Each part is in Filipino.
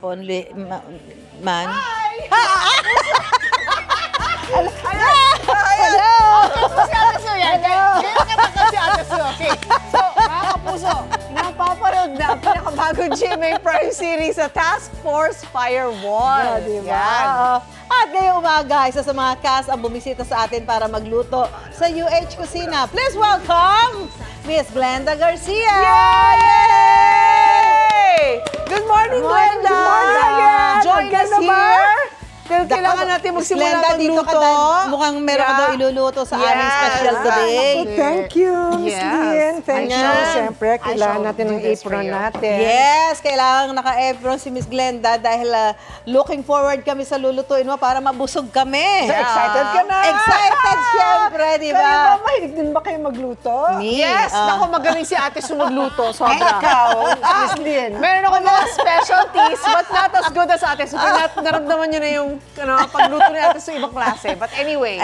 hapon, man. Hello! Kapuso si Ate Su yan. Ngayon ka si Ate Su. Okay. So, mga kapuso, napapanood na ang pinakabagong GMA Prime series sa Task Force Firewall. Diba? Yan. At ngayong umaga, isa sa mga cast ang bumisita sa atin para magluto sa UH Kusina. Please welcome Miss Glenda Garcia! Yay! Good morning, Glenda! Good morning! Join us here. Pero kailangan natin Miss magsimula Glenda, dito ka magluto. mukhang meron ka daw iluluto sa aming Yes. special today. Oh, thank you, Miss Yes. Lynn. Thank you. Ayan. Siyempre, I kailangan shall natin do ng this for apron you. natin. Yes, kailangan naka-apron si Miss Glenda dahil looking forward kami sa lulutuin mo para mabusog kami. So, excited ka na? Excited siyempre, di Kayo ba, ba? mahilig din ba kayo magluto? Me, Yes, naku, magaling si Ate Su magluto. Sobra. Ikaw, Miss Lynn. Meron ako mga specialties, but not as good as Ate Su. Kaya naramdaman niyo na yung pagluto ni Ate Su ibang klase. But anyway,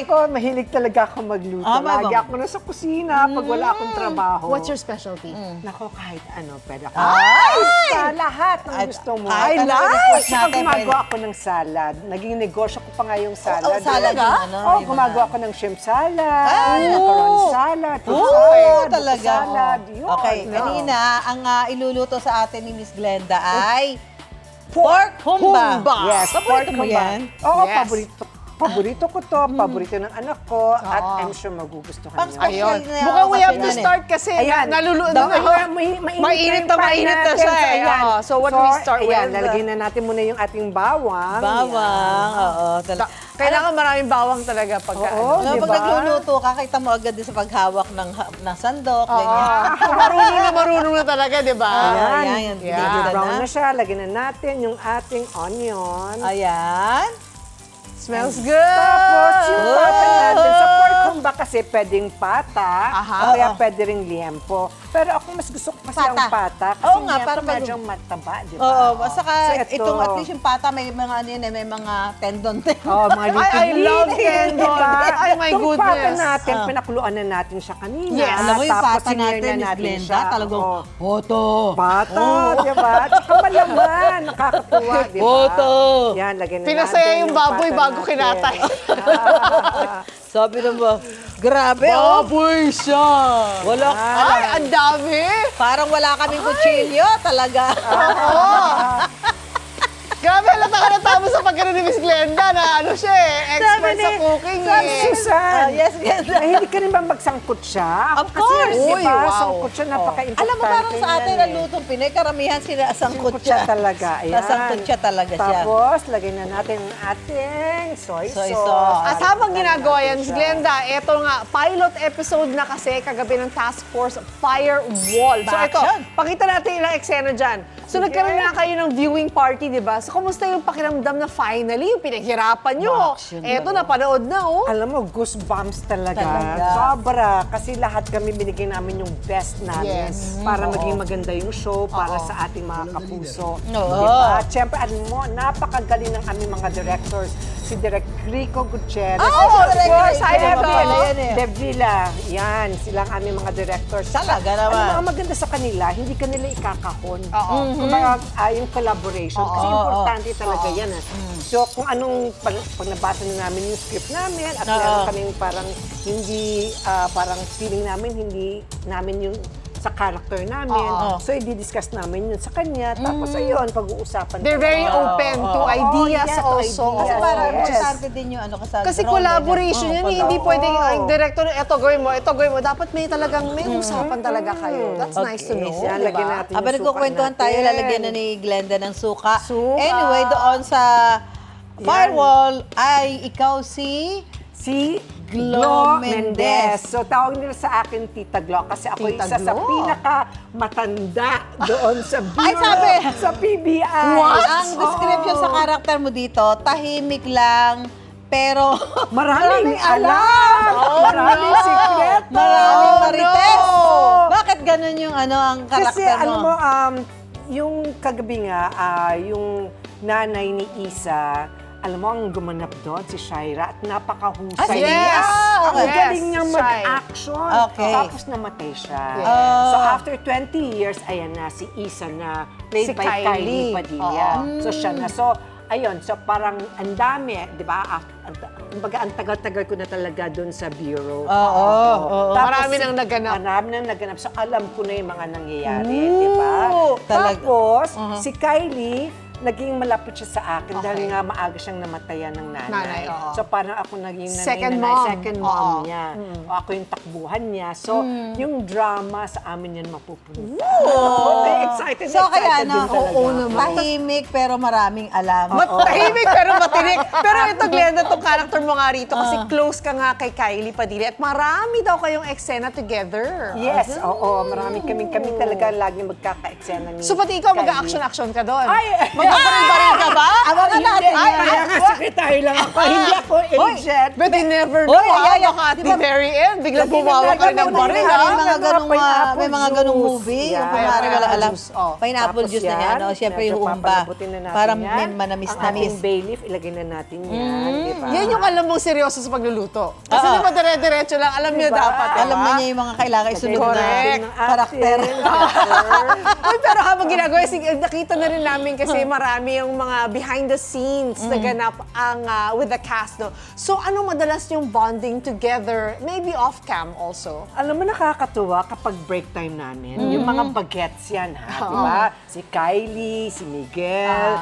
Ako, mahilig talaga ako magluto. Ma'am. Lagi ako nasa kusina pag wala akong trabaho. what's your specialty? Nako, kahit ano, pwede ako. Ay! Sa lahat ng Ay, gusto mo. kahit ano nice! request Saka natin, gumagawa ako ng salad. Naging negosyo ko pa nga yung salad. Oh, salad yung ano, Oh, yung gumagawa mga- ako ng shrimp salad, Ay! macaroni salad, fruit Oo, salad, talaga. buko salad. Yun. Okay, no. kanina, ang iluluto sa atin ni Miss Glenda ay pork humba. Yes, Paborito mo humba. yan? Oo, Yes. paborito ko to, paborito ng anak ko, at I'm sure magugustuhan Pang niyo. special Ayun. na Mukhang we have to yan eh. start kasi Ayan. naluluto Dahil na. mainit mainit na siya eh. Oo, so what do we start ayan, with? lalagyan na natin muna yung ating bawang. Bawang, oo. Kailangan maraming bawang talaga pagka Oo. ano. Pag diba? nagluluto ka, kita mo agad din sa paghawak ng sandok, ganyan. Marunong na talaga, di ba? Ayan, Yeah. ganda Brown na. na siya, lagyan na natin yung ating onion. Ayan. Smells good! Tapos yung pata natin, sa pork humba kasi pwedeng pata, Aha. o kaya Oo. pwede ring liempo. Pero ako mas gusto ko kasi Pata. ang pata. Kasi Oo nga, liempo para pag- medyo mataba, di ba? Oo, saka So, ito- itong at least yung pata, may mga ano yun, may mga tendon. Oh, mga I love tendon. Ay, my Itong goodness. pata natin, pinakuluan na natin siya kanina. Yes. Alam mo yung Tapos pata sinir natin, na Miss natin Glenda, siya. talagang Oo. Poto! Pata, di ba? Tsaka malaman, nakakatuwa, di ba? Poto! Yan, lagyan na Pinasaya natin yung baboy pata bago natin. kinatay. Sabi na ba, grabe oh! Baboy siya! Wala, Ay, ang dami! parang wala kaming kutsilyo talaga. Grabe, halata ka na tama sa pagkaroon ni Miss Glenda na ano siya eh, expert sa cooking Sabi, eh. Susan, Yes, yes. mahilig ka rin ba magsangkot siya? Of course. Kasi, di Uy, ba, wow. sangkot siya, napaka-importante. Alam mo, parang sa atin, yan ang lutong Pinoy, karamihan sila sangkot Sangkot siya siya. talaga. Ayan. Sasangkot siya talaga siya. Tapos, lagyan na natin ang ating soy Soy sauce. sauce. At habang Lagyan ginagawa natin yan, Miss siya. Glenda, eto nga, pilot episode na kasi kagabi ng Task Force Firewall. So ito, Action. pakita natin ilang eksena dyan. So Sige. nagkaroon na kayo ng viewing party, di ba? So kumusta yung pakiramdam na finally, yung pinaghirapan nyo? Action Eto, na. napanood na, oh. Alam mo, goosebumps talaga. Talaga. Sobra. Kasi lahat kami binigyan namin yung best namin Yes. para Oo. maging maganda yung show para Oo. sa ating mga kapuso. Oo. Diba? Siyempre, alam mo, napakagaling ng aming mga directors. Si Direk Rico Gutierrez. Oh, of Direk course, Rico. si Ay, Devil. Devil, yan eh. Devila. Yan, silang aming mga directors. Talaga naman. Alam mo, ang maganda sa kanila, hindi kanila ikakahon. Oo. Kumbaga, yung collaboration. Kasi Oo, importante talaga Oo. yan. So, kung anong, pag nabasa na namin yung script namin, at Oo. meron kaming parang hindi, parang feeling namin, hindi namin yung sa character namin. Oo. So, i-discuss namin yun sa kanya. Tapos, ayun, pag-uusapan. They're very open to ideas yes, to also. ideas. Kasi parang Yes. importante din yung ano kasama. Kasi collaboration yan, eh. Hindi Oo. pwedeng ang director, eto gawin mo, ito gawin mo. Dapat may talagang, may usapan talaga kayo. That's nice to know. Yan, diba? lagyan natin Habang yung suka nagkukwentuhan tayo, natin. lalagyan na ni Glenda ng suka. Suka. Anyway, doon sa firewall ay ikaw si... Si Glo Glo Mendez. Mendez. So, tawag nila sa akin Tita Glo kasi ako Tita isa sa Glo. pinaka-matanda doon sa bureau, Ay, sabi! sa PBI. Ang description sa karakter mo dito, tahimik lang, pero Maraming alam! Maraming sikreto! maraming marites. no! Bakit ganun yung ano ang Kasi karakter alam mo? mo, yung kagabi nga, yung nanay ni Isa, alam mo, ang gumanap doon, si Shaira, at napakahusay Ah, niya. yes! Ang okay. Yes, galing niyang siya. mag-action. Okay. Tapos namatay siya. Yes. So after 20 years, ayan na, si Isa na, played Si by Kylie Kylie. Padilla. So siya na. So, ayun, so parang ang dami, di ba? Ang tagal-tagal ko na talaga doon sa bureau. Oo. Tapos, Marami nang naganap. Marami nang naganap. So alam ko na yung mga nangyayari, di ba? Talaga. Tapos, si Kylie, naging malapit siya sa akin dahil nga maaga siyang namatayan ng nanay. Nanay, oo. So parang ako naging Second nanay, mom. second mom Oo. niya. O ako yung takbuhan niya. So yung drama sa amin yan mapupunta. Excited So kaya din ano, talaga. tahimik pero maraming alam. Tahimik pero matinik. Pero ito, Glenda, itong character mo nga rito kasi close ka nga kay Kylie Padilla at marami daw kayong eksena together. Yes, oo. Marami kami talaga laging magkaka-eksena ni So pati ikaw Kylie. mag-action-action ka doon? Ay! Magpaparil-baril ka ba? Abangan natin Ay, yan. kaya nga secretary lang ako. Hindi ako agent. But they never know, Hoy, ay, ay, baka at di the ba- very end, biglang Hindi bumawa na ka rin ng gagawin baril, na May ha? rin. mga ganong, Pineapple may mga ganong juice. movie. Yan. Yung kunwari wala alam. Juice, oh. Pineapple Tapos juice na yan. yan, Oh, siyempre yung medyo humba. papalabutin na natin Parang yan. may manamis-namis. Ang ating bay leaf, ilagay na natin yan, di ba? Yan yung alam mong seryoso sa pagluluto. Kasi Oo. di ba dire-diretso lang, alam niyo Diba? dapat, di Alam ba? na niya yung mga kailangan isunod na Correct. karakter. Ay, pero habang ginagawa, nakita na rin namin kasi marami yung mga behind the scenes na ganap ang with the cast. No? So, ano madalas yung bonding together? Maybe off-cam also. Alam mo, nakakatuwa kapag break time namin. Yung mga bagets yan, ha? Di ba? Si Kylie, si Miguel,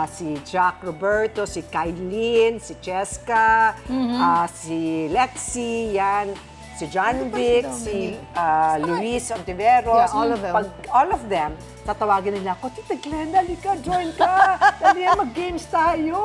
si Jack Roberto, si Kylene, si Cheska, si Lexi, yan. Si John Vic, si Luis Ontiveros. Yeah, all of them. All of them, tatawagin nila ako, Tita Glenda, halika, join ka. Dali mag-games tayo.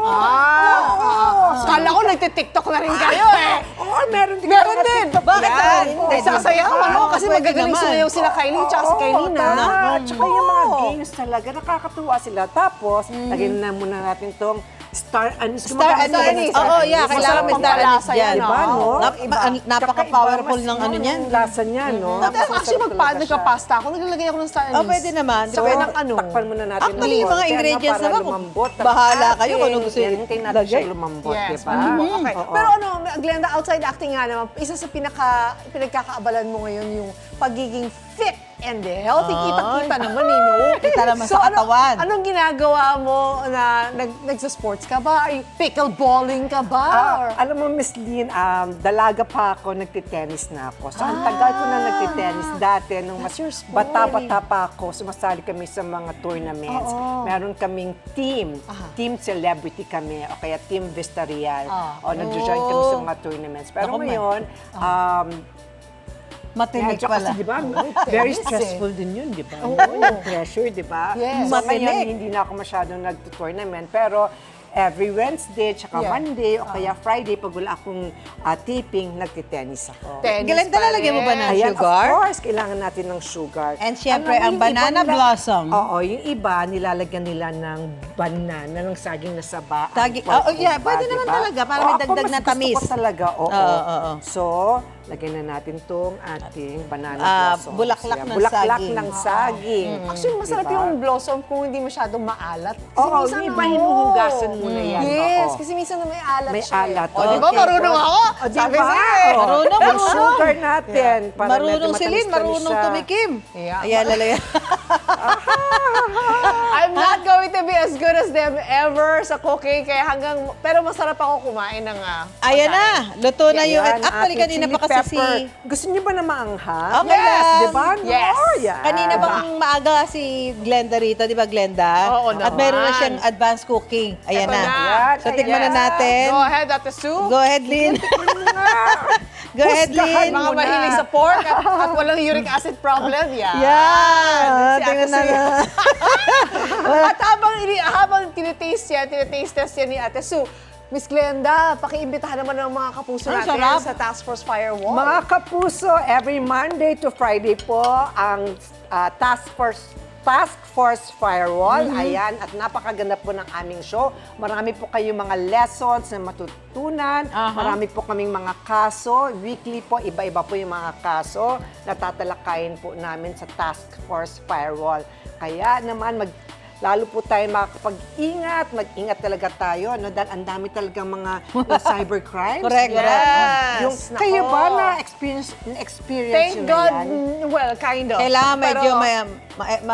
Kala ko nagtitiktok na rin kayo eh. Oo, meron din. Meron din. Bakit Yan. naman hindi? Nagsasayaw, ano? Kasi Pwede magagaling naman. sumayaw sila Kylie tsaka si Kylina. At saka yung mga games talaga, nakakatuwa sila. Tapos, lagyan na muna natin tong star anise. Star anise. Oo, yeah. Kailangan may star anise dyan. Diba, no? Napaka-powerful ng ano niyan. Yung lasa niya, no? Pero actually, nagka-pasta ako, naglalagay ako ng star anise. Oh, pwede naman. Sa Diba? ng ano? Takpan muna natin. Actually, yung mga ingredients naman, lumambot. bahala kayo kung ano gusto Hintayin natin ilagay. siya lumambot, Yes, di ba? okay. Oo. Pero ano, Glenda, outside acting nga naman, isa sa pinagkakaabalan mo ngayon yung pagiging fit and healthy. Kita-kita naman, no? Kita naman sa katawan. Anong ginagawa mo na nagsa-sports ka ba? Ay, pickleballing ka ba? Or- Alam mo, Miss Lynn, dalaga pa ako, nagtitennis na ako. So, ang tagal ko na nagtitennis dati, nung mas your sport. bata-bata pa ako, sumasali kami sa mga tournaments. Meron kaming team, team celebrity kami, o kaya team Vista Real. O, nag-join kami sa mga tournaments. Pero Ako, ngayon, Matinik tsaka pala. kasi, di ba, very stressful din yun, di ba? Yung pressure, di ba? Yes. So, ngayon, Matinik. hindi na ako masyadong nag-tournament. Pero, every Wednesday, tsaka Yeah. Monday, o kaya Friday, pag wala akong taping, nagtitennis ako. Tennis Glenda, pa lalagyan mo ba rin. ng Ayan, sugar? of course, kailangan natin ng sugar. And syempre, Alam mo, ang yung banana iba blossom. Oo, yung iba, nilalagyan nila ng banana, ng saging na saba. Saging- ang oh, yeah, pork, pwede diba? naman talaga, para may Oo, ako, dagdag mas na gusto tamis. ko talaga, oo. Oo. So, lagyan na natin tong ating banana blossom. bulaklak ng bulaklak saging. ng saging. Actually, masarap Diba? yung blossom kung hindi masyadong maalat. Kasi Oo, minsan yung iba ano, hinuhugasan muna yan. Yes, Oo. kasi minsan na may alat May siya. alat. O, di ba? Okay. Marunong ako. O, Sabi diba? sa'yo eh. Oo. Marunong, Yung marunong. sugar natin. Para Marunong medyo si Lynn, matamis-tamis marunong siya. tumikim. Yeah. Ayan, lalagyan. I'm not going to be as good as them ever sa cooking. Kaya pero masarap ako kumain ng Ayan na, luto na yung... Yan, Actually, ating kanina chili pa kasi pepper. si... Gusto niyo ba na maanghang? Okay lang. Di ba? No? Yes. Yan. Kanina bang maaga si Glenda rito, di ba Glenda? Oo At meron na naman. siyang advanced cooking. Ayan Ito na. na. So, tikman na Ayan. natin. Go ahead, Ate Sue. Go ahead, Lynn. Go ahead, Husgahan Lynn. Mga muna. mahilig sa pork at walang uric acid problem. Yan. Yan. Si Ate Tingnan na Sue. na. At habang tinitaste test yan ni Ate Sue, Miss Glenda, pakiimbitahan naman ng mga kapuso Ay, natin sarap. sa Task Force Firewall. Mga kapuso, every Monday to Friday po ang Task Force Firewall. Ayan, at napakaganda po ng aming show. Marami po kayong mga lessons na matutunan. Marami po kaming mga kaso. Weekly po, iba-iba po yung mga kaso na tatalakayin po namin sa Task Force Firewall. Kaya naman, lalo po tayo makakapag-ingat, mag-ingat talaga tayo, no? Dahil ang dami talagang mga cybercrimes. Correct, di ba? correct. Yung, Yes, kayo nako. ba na-experience Thank yun God, na yan? well, kind of. Kailangan medyo Pero,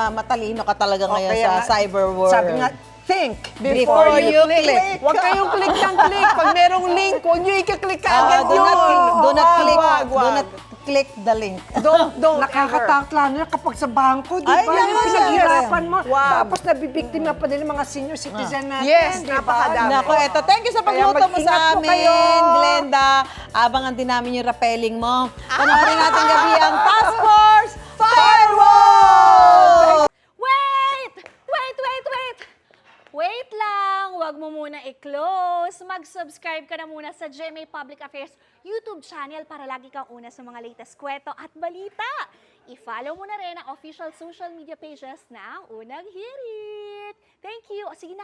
matalino ka talaga O, ngayon kaya sa nga, cyber world. Sabi nga, think Before you click. Huwag kayong click ng click. Pag merong link, huwag nyo i-click agad do yun. not click, Wag, do wag. not click the link. Don't Nakakatakot lalo na kapag sa bangko, di Ay, ba? yan Yung nga, pinaghirapan mo. Wow. Tapos nabibiktima pa nila mga senior citizen natin. Yes, di ba? napakadami. Nako, eto. Thank you sa Kaya pagluto mo mag-ingat sa po amin, kayo. Glenda. Abangan din namin yung rappelling mo. Panoorin natin gabi ang Task Force Firewall! Wait! Wait, wait, wait! Wait lang! Huwag mo muna i-close. Mag-subscribe ka na muna sa GMA Public Affairs YouTube channel para lagi kang una sa mga latest kwento at balita. I-follow mo na rin ang official social media pages ng Unang Hirit. Thank you. O sige na,